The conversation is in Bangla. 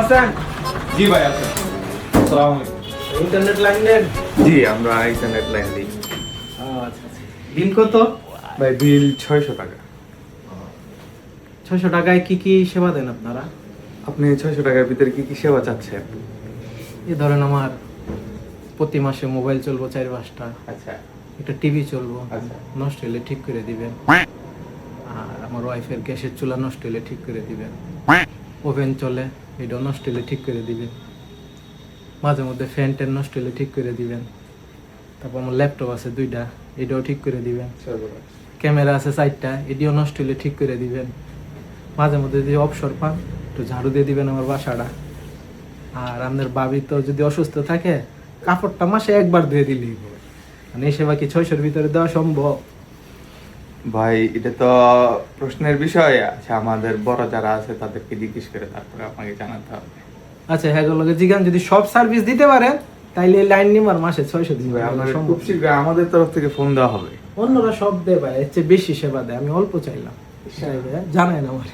আছেন? জি ভাই আছেন। আসসালামু আলাইকুম। ইন্টারনেট লাইন দেন? জি আমরা ইন্টারনেট লাইন দিই। আচ্ছা। বিল কত? ভাই বিল 600 টাকা। 600 টাকায় কি কি সেবা দেন আপনারা? আপনি 600 টাকার ভিতরে কি কি সেবা চাচ্ছেন? এই ধরেন আমার প্রতি মাসে মোবাইল চলবো 4-5টা, আচ্ছা একটা টিভি চলবো, আচ্ছা। নষ্ট হলে ঠিক করে দিবেন, আর আমার ওয়াইফের গ্যাসের চুলা নষ্ট হলে ঠিক করে দিবেন, ওভেন চলে এটাও নষ্ট হলে ঠিক করে দিবেন, মাঝে মধ্যে ফ্যান ট্যান নষ্ট হলে ঠিক করে দিবেন, তারপর আমার ল্যাপটপ আছে 2টা, এটাও ঠিক করে দিবেন, ক্যামেরা আছে 4টা, এটিও নষ্ট হলে ঠিক করে দিবেন, মাঝে মধ্যে যদি অবসর পান একটু ঝাড়ু দিয়ে দিবেন আমার বাসাটা। আর আপনার ভাবি তো যদি অসুস্থ থাকে কাপড়টা মাসে একবার ধুয়ে দিলেই হবে। মানে এই সেবা কি 600-র ভিতরে দেওয়া সম্ভব? ভাই এটা তো প্রশ্নের বিষয় আছে, আমাদের বড় যারা আছে তাদেরকে জিজ্ঞেস করে তারপরে আপনাকে জানাতে হবে। আচ্ছা হ্যাঁ লগে জিগান যদি সব সার্ভিস দিতে পারেন তাইলে লাইন নিমার মাসে 600 দিন ভাই আমাদের খুব শীঘ্র আমাদের তরফ থেকে ফোন দেওয়া হবে। অন্যরা সব দেয় ভাই, এর চেয়ে বেশি সেবা দেয়, আমি অল্প চাইলাম। জানাই না আমার